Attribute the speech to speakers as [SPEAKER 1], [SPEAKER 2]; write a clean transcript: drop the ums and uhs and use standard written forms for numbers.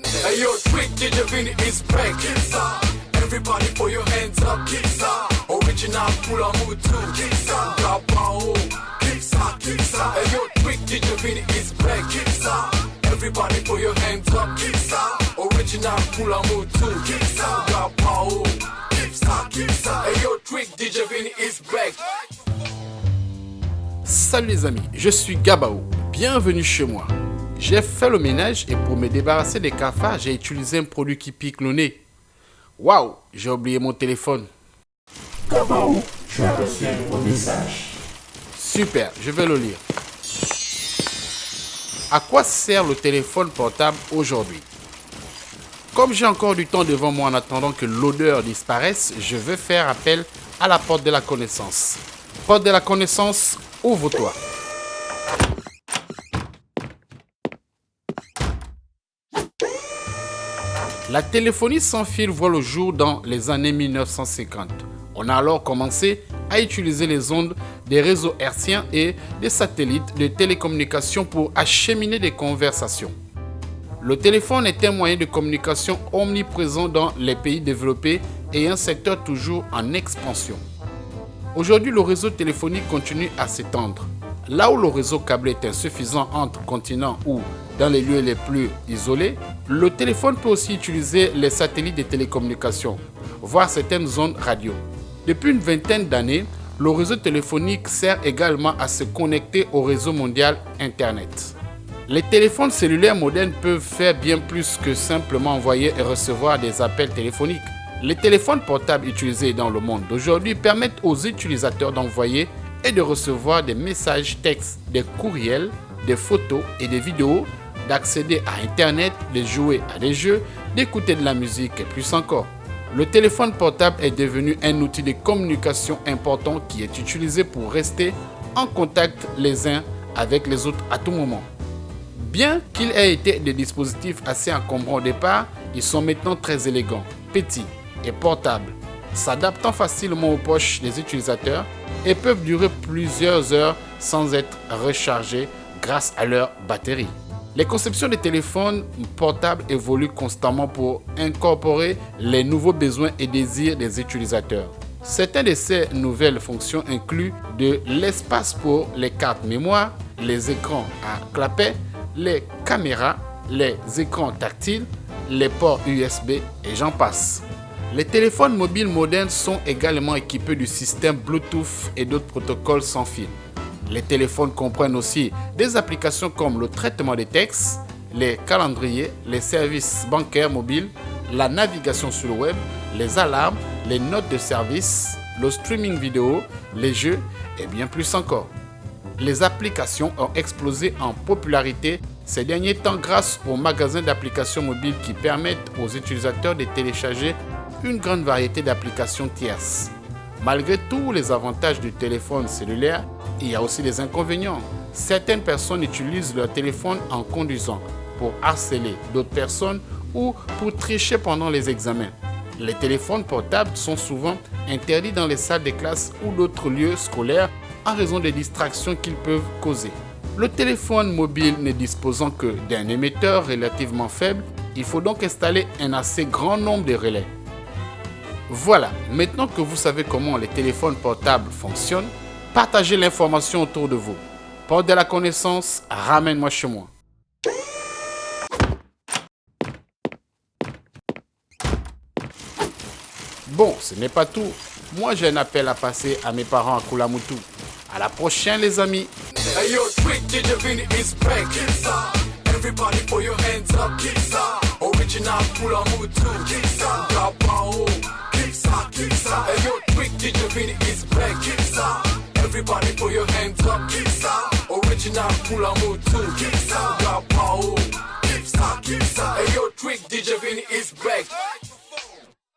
[SPEAKER 1] Hey yo, Trick DJ Vini is back. Kissa. Everybody put your hands up. Kissa. Original Kula Mutu. Kissa. Gabao. Kissa, Kissa. Hey yo, Trick DJ Vini is back. Kissa. Everybody put your hands up. Kissa. Original Kula Mutu. Kissa. Gabao. Kissa, Kissa. Hey yo, Trick DJ Vini is back.
[SPEAKER 2] Salut les amis, je suis Gabao. Bienvenue chez moi. J'ai fait le ménage et pour me débarrasser des cafards, j'ai utilisé un produit qui pique le nez. Waouh, j'ai oublié mon téléphone.
[SPEAKER 3] Gabao, tu as reçu un message.
[SPEAKER 2] Super, je vais le lire. À quoi sert le téléphone portable aujourd'hui? Comme j'ai encore du temps devant moi en attendant que l'odeur disparaisse, je vais faire appel à la porte de la connaissance. Porte de la connaissance, ouvre-toi. La téléphonie sans fil voit le jour dans les années 1950. On a alors commencé à utiliser les ondes des réseaux hertziens et des satellites de télécommunication pour acheminer des conversations. Le téléphone est un moyen de communication omniprésent dans les pays développés et un secteur toujours en expansion. Aujourd'hui, le réseau téléphonique continue à s'étendre. Là où le réseau câblé est insuffisant entre continents ou dans les lieux les plus isolés, le téléphone peut aussi utiliser les satellites de télécommunications, voire certaines zones radio. Depuis une vingtaine d'années, le réseau téléphonique sert également à se connecter au réseau mondial Internet. Les téléphones cellulaires modernes peuvent faire bien plus que simplement envoyer et recevoir des appels téléphoniques. Les téléphones portables utilisés dans le monde d'aujourd'hui permettent aux utilisateurs d'envoyer et de recevoir des messages textes, des courriels, des photos et des vidéos, d'accéder à Internet, de jouer à des jeux, d'écouter de la musique et plus encore. Le téléphone portable est devenu un outil de communication important qui est utilisé pour rester en contact les uns avec les autres à tout moment. Bien qu'ils aient été des dispositifs assez encombrants au départ, ils sont maintenant très élégants, petits et portables, s'adaptant facilement aux poches des utilisateurs et peuvent durer plusieurs heures sans être rechargés grâce à leur batterie. Les conceptions des téléphones portables évoluent constamment pour incorporer les nouveaux besoins et désirs des utilisateurs. Certaines de ces nouvelles fonctions incluent de l'espace pour les cartes mémoire, les écrans à clapet, les caméras, les écrans tactiles, les ports USB et j'en passe. Les téléphones mobiles modernes sont également équipés du système Bluetooth et d'autres protocoles sans fil. Les téléphones comprennent aussi des applications comme le traitement des textes, les calendriers, les services bancaires mobiles, la navigation sur le web, les alarmes, les notes de service, le streaming vidéo, les jeux et bien plus encore. Les applications ont explosé en popularité ces derniers temps grâce aux magasins d'applications mobiles qui permettent aux utilisateurs de télécharger une grande variété d'applications tierces. Malgré tous les avantages du téléphone cellulaire, il y a aussi des inconvénients. Certaines personnes utilisent leur téléphone en conduisant pour harceler d'autres personnes ou pour tricher pendant les examens. Les téléphones portables sont souvent interdits dans les salles de classe ou d'autres lieux scolaires en raison des distractions qu'ils peuvent causer. Le téléphone mobile ne disposant que d'un émetteur relativement faible, il faut donc installer un assez grand nombre de relais. Voilà, maintenant que vous savez comment les téléphones portables fonctionnent, partagez l'information autour de vous. Porte de la connaissance, ramène-moi chez moi. Bon, ce n'est pas tout. Moi, j'ai un appel à passer à mes parents à Kula Mutu. À la prochaine, les amis.
[SPEAKER 1] Hey yo, Trick DJ Vini is back. Kissa. Everybody put your hands up. Kissa. Original Kula Mutu. Kissa. Gabao. Kissa, Kissa. Hey yo, Trick DJ Vini is back. Kissa. Everybody put your hands up. Kissa. Original Kula Mutu. Kissa. Gabao. Kissa, Kissa. Hey yo, Trick DJ Vini is back.